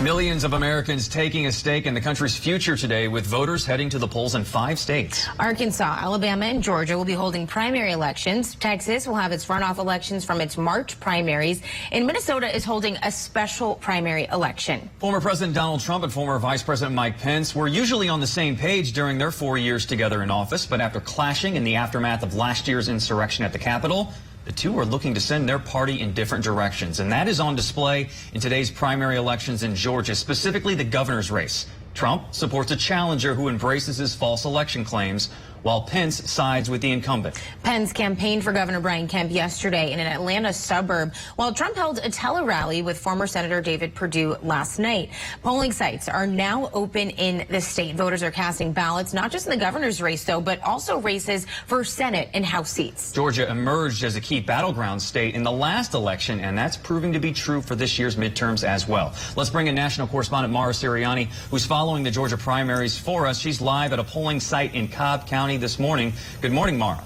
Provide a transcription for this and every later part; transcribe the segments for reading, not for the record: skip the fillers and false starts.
Millions of Americans taking a stake in the country's future today, with voters heading to the polls in 5 states. Arkansas, Alabama, and Georgia will be holding primary elections. Texas will have its runoff elections from its March primaries. And Minnesota is holding a special primary election. Former President Donald Trump and former Vice President Mike Pence were usually on the same page during their 4 years together in office, but after clashing in the aftermath of last year's insurrection at the Capitol, the two are looking to send their party in different directions, and that is on display in today's primary elections in Georgia, specifically the governor's race. Trump supports a challenger who embraces his false election claims, while Pence sides with the incumbent. Pence campaigned for Governor Brian Kemp yesterday in an Atlanta suburb, while Trump held a tele-rally with former Senator David Perdue last night. Polling sites are now open in the state. Voters are casting ballots, not just in the governor's race, though, but also races for Senate and House seats. Georgia emerged as a key battleground state in the last election, and that's proving to be true for this year's midterms as well. Let's bring in national correspondent Mara Sirianni, who's following the Georgia primaries for us. She's live at a polling site in Cobb County this morning. Good morning, Mara.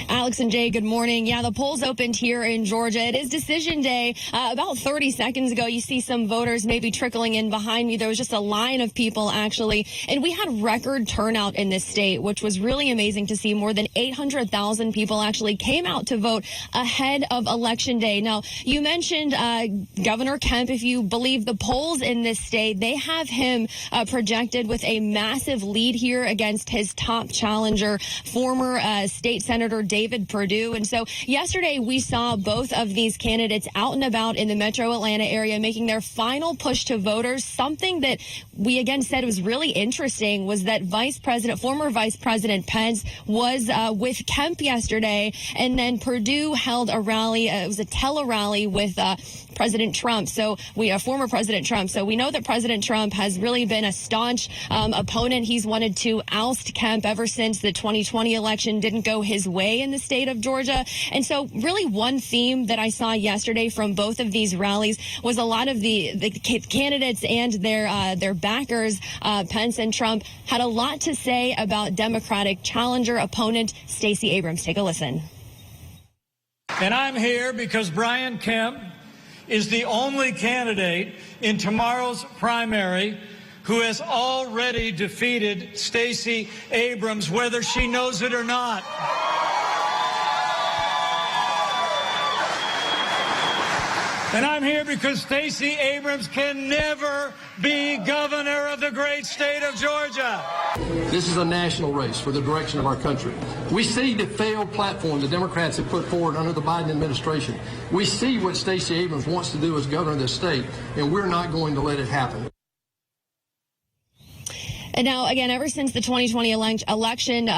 Alex and Jay, good morning. Yeah, the polls opened here in Georgia. It is decision day. About 30 seconds ago, you see some voters maybe trickling in behind me. There was just a line of people, actually. And we had record turnout in this state, which was really amazing to see. More than 800,000 people actually came out to vote ahead of Election Day. Now, you mentioned Governor Kemp. If you believe the polls in this state, they have him projected with a massive lead here against his top challenger, former State Senator David Perdue. And so yesterday we saw both of these candidates out and about in the metro Atlanta area making their final push to voters. Something that we again said was really interesting was that former Vice President Pence was with Kemp yesterday, and then Perdue held a rally. It was a tele-rally with President Trump. So former President Trump. So we know that President Trump has really been a staunch opponent. He's wanted to oust Kemp ever since the 2020 election didn't go his way in the state of Georgia. And so really one theme that I saw yesterday from both of these rallies was a lot of the candidates and their backers, Pence and Trump, had a lot to say about Democratic challenger opponent Stacey Abrams. Take a listen. And I'm here because Brian Kemp is the only candidate in tomorrow's primary who has already defeated Stacey Abrams, whether she knows it or not. And I'm here because Stacey Abrams can never be governor of the great state of Georgia. This is a national race for the direction of our country. We see the failed platform the Democrats have put forward under the Biden administration. We see what Stacey Abrams wants to do as governor of this state, and we're not going to let it happen. And now, again, ever since the 2020 election,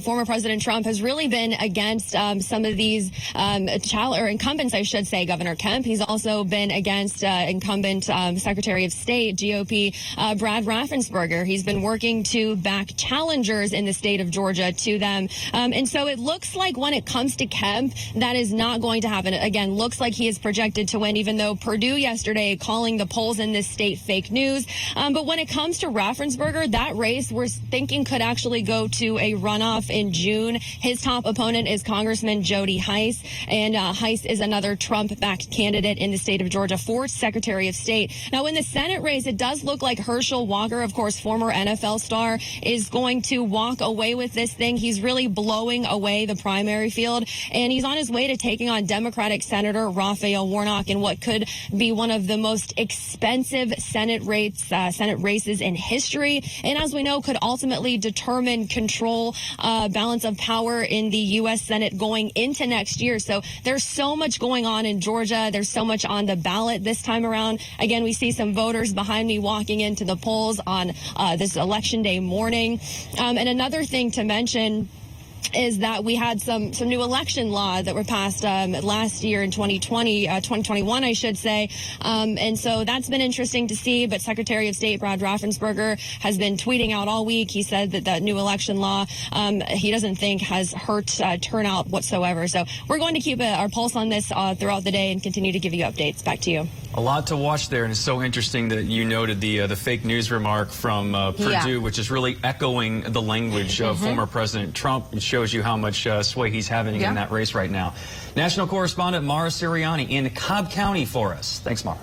former President Trump has really been against some of these incumbents, I should say, Governor Kemp. He's also been against incumbent Secretary of State, GOP, Brad Raffensperger. He's been working to back challengers in the state of Georgia to them. And so it looks like when it comes to Kemp, that is not going to happen. Again, looks like he is projected to win, even though Perdue yesterday calling the polls in this state fake news. But when it comes to Raffensperger, that race we're thinking could actually go to a runoff in June. His top opponent is Congressman Jody Hice, and Hice is another Trump-backed candidate in the state of Georgia for Secretary of State. Now, in the Senate race, it does look like Herschel Walker, of course, former NFL star, is going to walk away with this thing. He's really blowing away the primary field, and he's on his way to taking on Democratic Senator Raphael Warnock in what could be one of the most expensive Senate races in history. And as we know, could ultimately determine control, balance of power in the U.S. Senate going into next year. So there's so much going on in Georgia. There's so much on the ballot this time around. Again, we see some voters behind me walking into the polls on this Election Day morning. And another thing to mention is that we had some new election law that were passed last year in 2021, I should say. And so that's been interesting to see. But Secretary of State Brad Raffensperger has been tweeting out all week. He said that that new election law he doesn't think has hurt turnout whatsoever. So we're going to keep our pulse on this throughout the day and continue to give you updates. Back to you. A lot to watch there, and it's so interesting that you noted the fake news remark from Perdue, which is really echoing the language of former President Trump. It shows you how much sway he's having in that race right now. National correspondent Mara Sirianni in Cobb County for us. Thanks, Mara.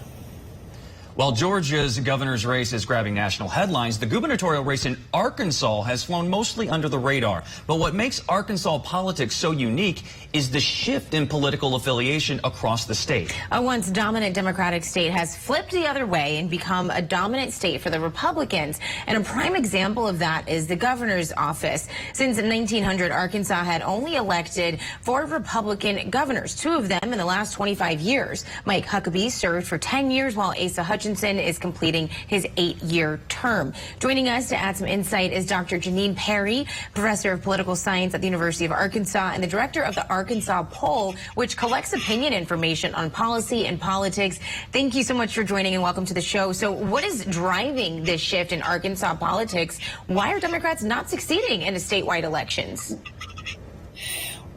While Georgia's governor's race is grabbing national headlines, the gubernatorial race in Arkansas has flown mostly under the radar. But what makes Arkansas politics so unique is the shift in political affiliation across the state. A once dominant Democratic state has flipped the other way and become a dominant state for the Republicans. And a prime example of that is the governor's office. Since 1900, Arkansas had only elected 4 Republican governors, 2 of them in the last 25 years. Mike Huckabee served for 10 years while Asa Hutchinson is completing his 8-year term. Joining us to add some insight is Dr. Janine Perry, professor of political science at the University of Arkansas and the director of the Arkansas Poll, which collects opinion information on policy and politics. Thank you so much for joining and welcome to the show. So what is driving this shift in Arkansas politics? Why are Democrats not succeeding in the statewide elections?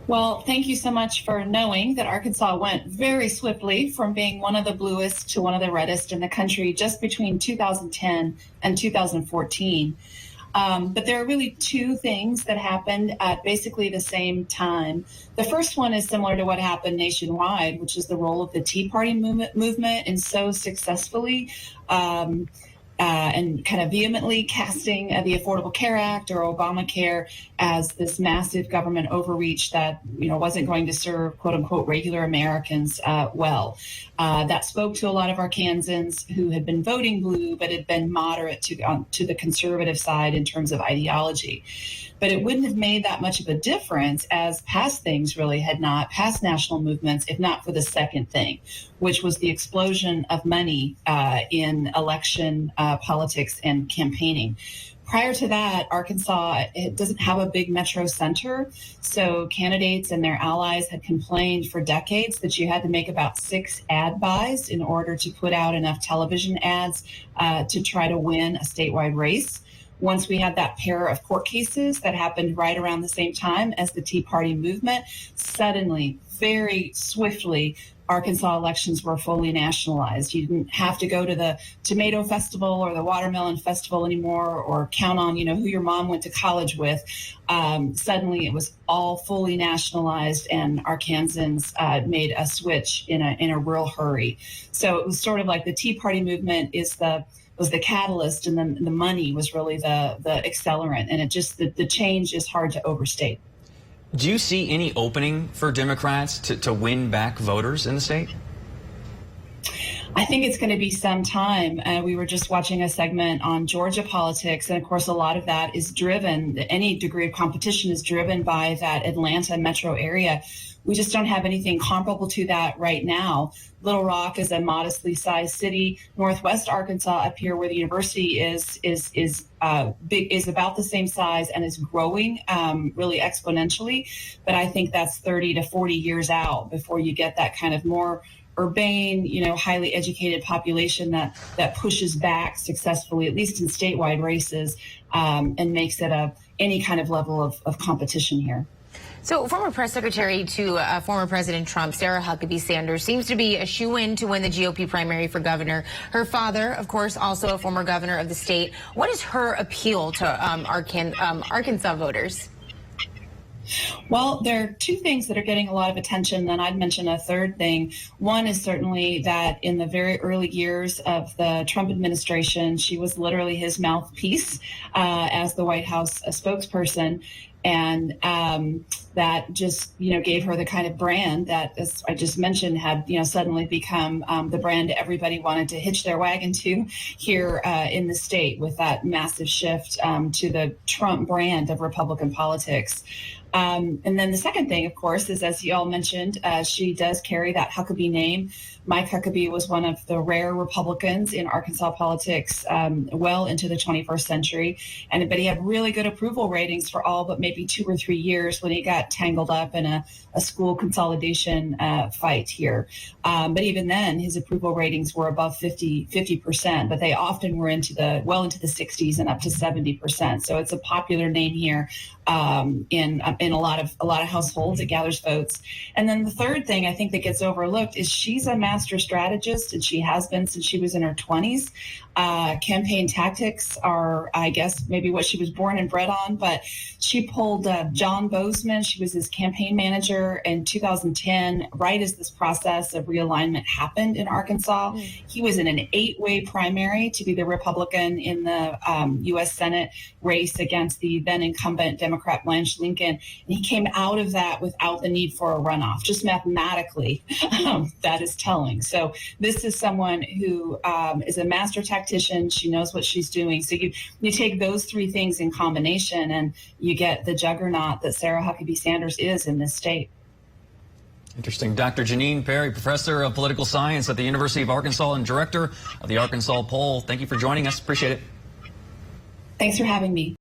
Well, thank you so much for knowing that Arkansas went very swiftly from being one of the bluest to one of the reddest in the country just between 2010 and 2014. But there are really 2 things that happened at basically the same time. The first one is similar to what happened nationwide, which is the role of the Tea Party movement in so successfully and kind of vehemently casting the Affordable Care Act or Obamacare as this massive government overreach that, wasn't going to serve, quote unquote, regular Americans well. That spoke to a lot of Arkansans who had been voting blue, but had been moderate to the conservative side in terms of ideology. But it wouldn't have made that much of a difference, as past things really had not, past national movements, if not for the second thing, which was the explosion of money in election politics and campaigning. Prior to that, Arkansas, it doesn't have a big metro center, so candidates and their allies had complained for decades that you had to make about 6 ad buys in order to put out enough television ads to try to win a statewide race. Once we had that pair of court cases that happened right around the same time as the Tea Party movement, suddenly, very swiftly, Arkansas elections were fully nationalized. You didn't have to go to the tomato festival or the watermelon festival anymore or count on, who your mom went to college with. Suddenly it was all fully nationalized, and Arkansans made a switch in a real hurry. So it was sort of like the Tea Party movement was the catalyst, and then the money was really the accelerant. And it just, the change is hard to overstate. Do you see any opening for Democrats to win back voters in the state? I think it's going to be some time. We were just watching a segment on Georgia politics, and of course, a lot of that is driven, any degree of competition is driven by that Atlanta metro area. We just don't have anything comparable to that right now. Little Rock is a modestly sized city. Northwest Arkansas, up here where the university is big, is about the same size and is growing really exponentially. But I think that's 30 to 40 years out before you get that kind of more urbane, highly educated population that pushes back successfully, at least in statewide races, and makes it any kind of level of competition here. So former press secretary to former President Trump, Sarah Huckabee Sanders, seems to be a shoo-in to win the GOP primary for governor. Her father, of course, also a former governor of the state. What is her appeal to Arkansas voters? Well, there are 2 things that are getting a lot of attention, and I'd mention a third thing. One is certainly that in the very early years of the Trump administration, she was literally his mouthpiece as the White House spokesperson. And that just, gave her the kind of brand that, as I just mentioned, had, suddenly become the brand everybody wanted to hitch their wagon to here in the state, with that massive shift to the Trump brand of Republican politics. And then the second thing, of course, is, as you all mentioned, she does carry that Huckabee name. Mike Huckabee was one of the rare Republicans in Arkansas politics well into the 21st century. But he had really good approval ratings for all but maybe 2 or 3 years when he got tangled up in a school consolidation fight here. But even then, his approval ratings were above 50%, but they often were into the 60s and up to 70%. So it's a popular name here in a lot of households. It gathers votes. And then the third thing I think that gets overlooked is she's a massive master strategist, and she has been since she was in her 20s. Campaign tactics are, I guess, maybe what she was born and bred on, but she pulled John Bozeman. She was his campaign manager in 2010, right as this process of realignment happened in Arkansas. He was in an 8-way primary to be the Republican in the U.S. Senate race against the then incumbent Democrat Blanche Lincoln. And he came out of that without the need for a runoff. Just mathematically, that is telling. So this is someone who is a master tactician. She knows what she's doing. So you take those three things in combination, and you get the juggernaut that Sarah Huckabee Sanders is in this state. Interesting. Dr. Janine Perry, professor of political science at the University of Arkansas and director of the Arkansas Poll. Thank you for joining us. Appreciate it. Thanks for having me.